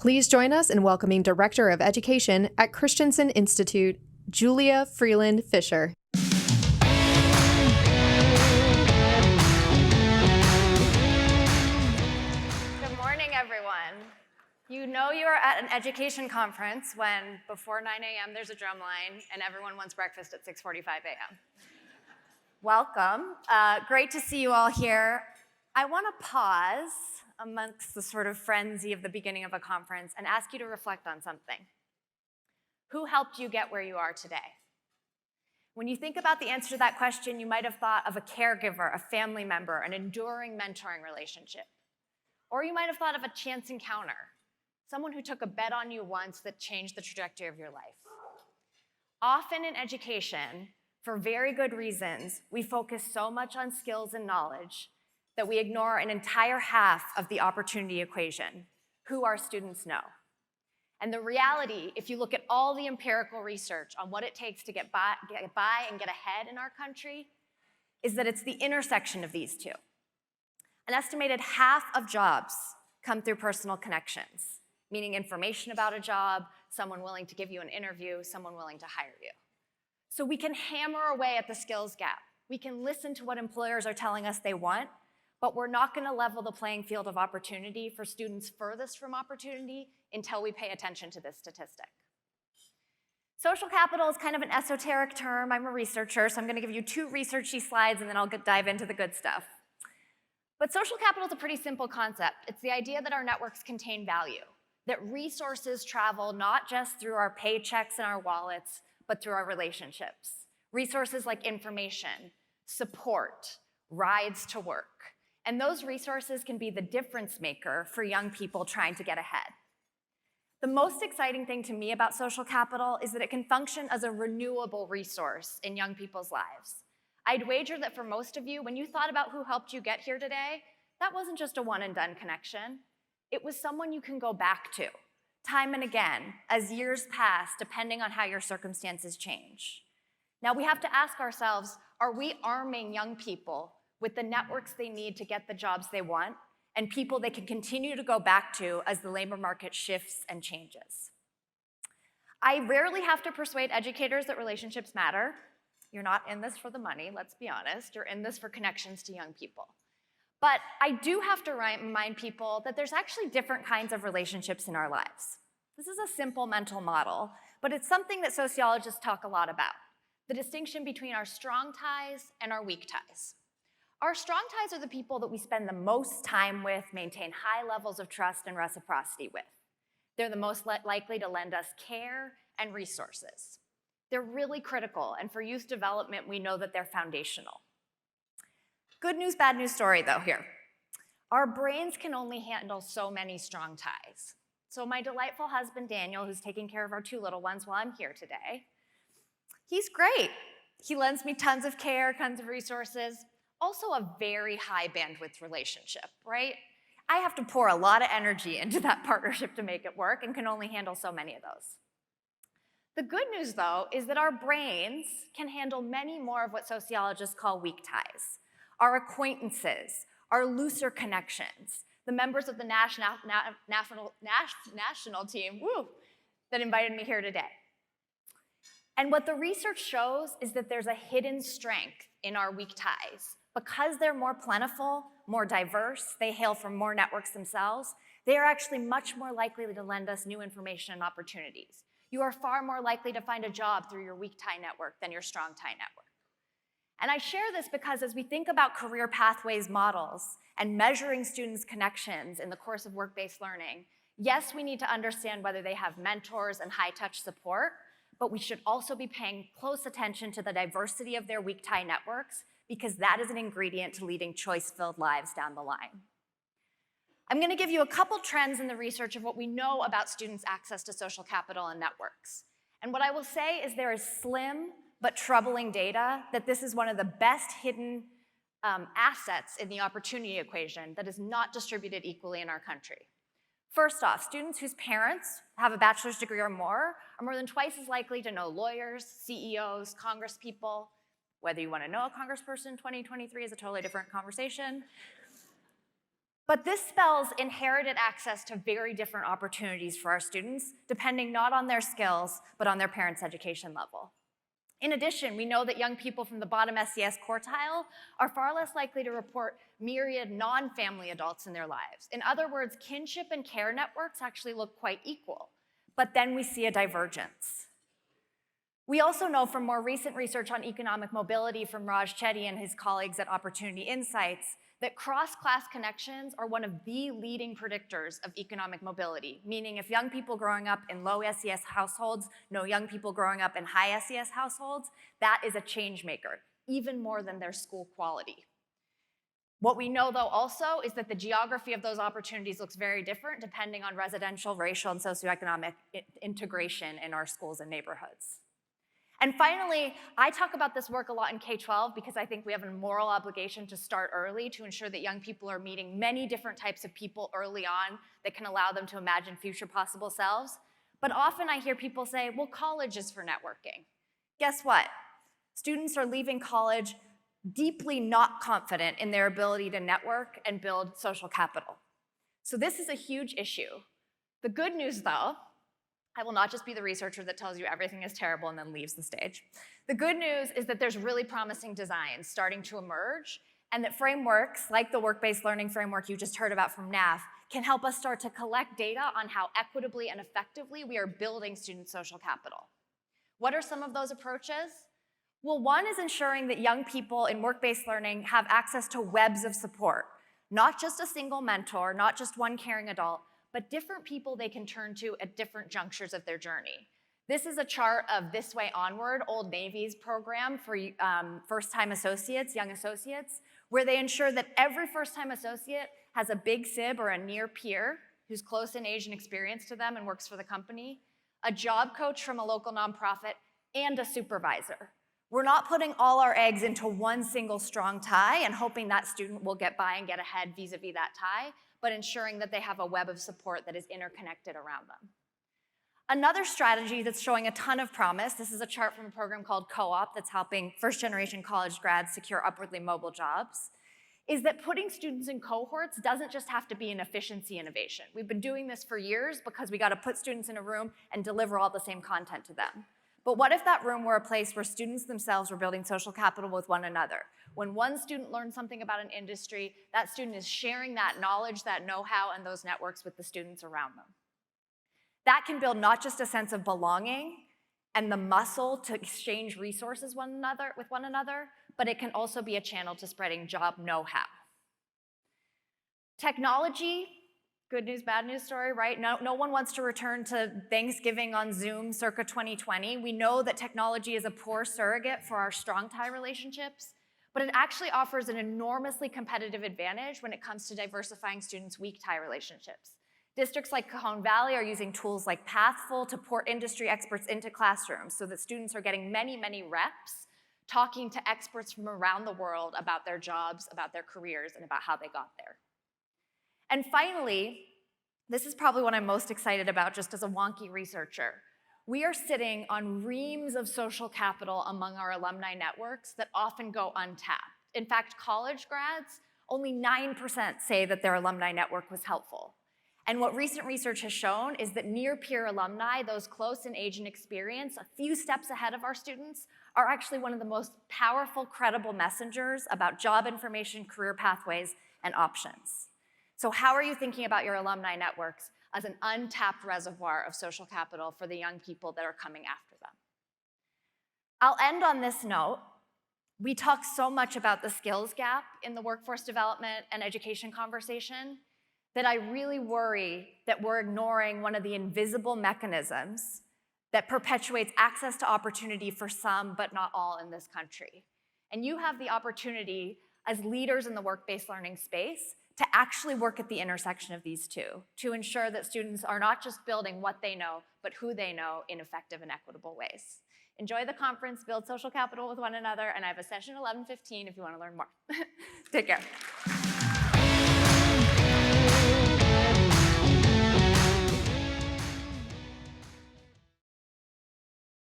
Please join us in welcoming Director of Education at Christensen Institute, Julia Freeland Fisher. Good morning, everyone. You know you are at an education conference when before 9 a.m. there's a drum line and everyone wants breakfast at 6:45 a.m. Welcome. Great to see you all here. I want to pause amongst the sort of frenzy of the beginning of a conference and ask you to reflect on something. Who helped you get where you are today? When you think about the answer to that question, you might have thought of a caregiver, a family member, an enduring mentoring relationship. Or you might have thought of a chance encounter, someone who took a bet on you once that changed the trajectory of your life. Often in education, for very good reasons, we focus so much on skills and knowledge that we ignore an entire half of the opportunity equation, who our students know. And the reality, if you look at all the empirical research on what it takes to get by and get ahead in our country, is that it's the intersection of these two. An estimated half of jobs come through personal connections, meaning information about a job, someone willing to give you an interview, someone willing to hire you. So we can hammer away at the skills gap. We can listen to what employers are telling us they want, but we're not going to level the playing field of opportunity for students furthest from opportunity until we pay attention to this statistic. Social capital is kind of an esoteric term. I'm a researcher, so I'm going to give you two researchy slides and then I'll dive into the good stuff. But social capital is a pretty simple concept. It's the idea that our networks contain value, that resources travel not just through our paychecks and our wallets, but through our relationships. Resources like information, support, rides to work. And those resources can be the difference maker for young people trying to get ahead. The most exciting thing to me about social capital is that it can function as a renewable resource in young people's lives. I'd wager that for most of you, when you thought about who helped you get here today, that wasn't just a one and done connection. It was someone you can go back to, time and again, as years pass, depending on how your circumstances change. Now we have to ask ourselves, are we arming young people with the networks they need to get the jobs they want and people they can continue to go back to as the labor market shifts and changes? I rarely have to persuade educators that relationships matter. You're not in this for the money, let's be honest. You're in this for connections to young people. But I do have to remind people that there's actually different kinds of relationships in our lives. This is a simple mental model, but it's something that sociologists talk a lot about, the distinction between our strong ties and our weak ties. Our strong ties are the people that we spend the most time with, maintain high levels of trust and reciprocity with. They're the most likely to lend us care and resources. They're really critical, and for youth development, we know that they're foundational. Good news, bad news story though here. Our brains can only handle so many strong ties. So my delightful husband, Daniel, who's taking care of our two little ones while I'm here today, he's great. He lends me tons of care, tons of resources. Also a very high bandwidth relationship, right? I have to pour a lot of energy into that partnership to make it work and can only handle so many of those. The good news, though, is that our brains can handle many more of what sociologists call weak ties. Our acquaintances, our looser connections, the members of the national team that invited me here today. And what the research shows is that there's a hidden strength in our weak ties. Because they're more plentiful, more diverse, they hail from more networks themselves, they are actually much more likely to lend us new information and opportunities. You are far more likely to find a job through your weak tie network than your strong tie network. And I share this because as we think about career pathways models and measuring students' connections in the course of work-based learning, yes, we need to understand whether they have mentors and high-touch support, but we should also be paying close attention to the diversity of their weak tie networks because that is an ingredient to leading choice-filled lives down the line. I'm going to give you a couple trends in the research of what we know about students' access to social capital and networks. And what I will say is there is slim but troubling data that this is one of the best hidden assets in the opportunity equation that is not distributed equally in our country. First off, students whose parents have a bachelor's degree or more are more than twice as likely to know lawyers, CEOs, congresspeople. Whether you want to know a congressperson in 2023 is a totally different conversation. But this spells inherited access to very different opportunities for our students, depending not on their skills, but on their parents' education level. In addition, we know that young people from the bottom SES quartile are far less likely to report myriad non-family adults in their lives. In other words, kinship and care networks actually look quite equal, but then we see a divergence. We also know from more recent research on economic mobility from Raj Chetty and his colleagues at Opportunity Insights that cross-class connections are one of the leading predictors of economic mobility, meaning if young people growing up in low SES households know young people growing up in high SES households, that is a change maker, even more than their school quality. What we know, though, also is that the geography of those opportunities looks very different depending on residential, racial, and socioeconomic integration in our schools and neighborhoods. And finally, I talk about this work a lot in K-12 because I think we have a moral obligation to start early to ensure that young people are meeting many different types of people early on that can allow them to imagine future possible selves. But often I hear people say, well, college is for networking. Guess what? Students are leaving college deeply not confident in their ability to network and build social capital. So this is a huge issue. The good news, though, I will not just be the researcher that tells you everything is terrible and then leaves the stage. The good news is that there's really promising designs starting to emerge, and that frameworks like the work-based learning framework you just heard about from NAF can help us start to collect data on how equitably and effectively we are building student social capital. What are some of those approaches? Well, one is ensuring that young people in work-based learning have access to webs of support, not just a single mentor, not just one caring adult, but different people they can turn to at different junctures of their journey. This is a chart of This Way Onward, Old Navy's program for first-time associates, young associates, where they ensure that every first-time associate has a big sib or a near peer who's close in age and experience to them and works for the company, a job coach from a local nonprofit, and a supervisor. We're not putting all our eggs into one single strong tie and hoping that student will get by and get ahead vis-a-vis that tie, but ensuring that they have a web of support that is interconnected around them. Another strategy that's showing a ton of promise, this is a chart from a program called Co-op that's helping first-generation college grads secure upwardly mobile jobs, is that putting students in cohorts doesn't just have to be an efficiency innovation. We've been doing this for years because we got to put students in a room and deliver all the same content to them. But what if that room were a place where students themselves were building social capital with one another? When one student learns something about an industry, that student is sharing that knowledge, that know-how, and those networks with the students around them. That can build not just a sense of belonging and the muscle to exchange resources with one another, but it can also be a channel to spreading job know-how. Technology, good news, bad news story, right? No one wants to return to Thanksgiving on Zoom circa 2020. We know that technology is a poor surrogate for our strong tie relationships, but it actually offers an enormously competitive advantage when it comes to diversifying students' weak tie relationships. Districts like Cajon Valley are using tools like Pathful to port industry experts into classrooms so that students are getting many, many reps talking to experts from around the world about their jobs, about their careers, and about how they got there. And finally, this is probably what I'm most excited about just as a wonky researcher. We are sitting on reams of social capital among our alumni networks that often go untapped. In fact, college grads, only 9% say that their alumni network was helpful. And what recent research has shown is that near-peer alumni, those close in age and experience, a few steps ahead of our students, are actually one of the most powerful, credible messengers about job information, career pathways, and options. So how are you thinking about your alumni networks as an untapped reservoir of social capital for the young people that are coming after them? I'll end on this note. We talk so much about the skills gap in the workforce development and education conversation that I really worry that we're ignoring one of the invisible mechanisms that perpetuates access to opportunity for some but not all in this country. And you have the opportunity as leaders in the work-based learning space to actually work at the intersection of these two, to ensure that students are not just building what they know, but who they know in effective and equitable ways. Enjoy the conference, build social capital with one another, and I have a session at 11:15 if you want to learn more. Take care.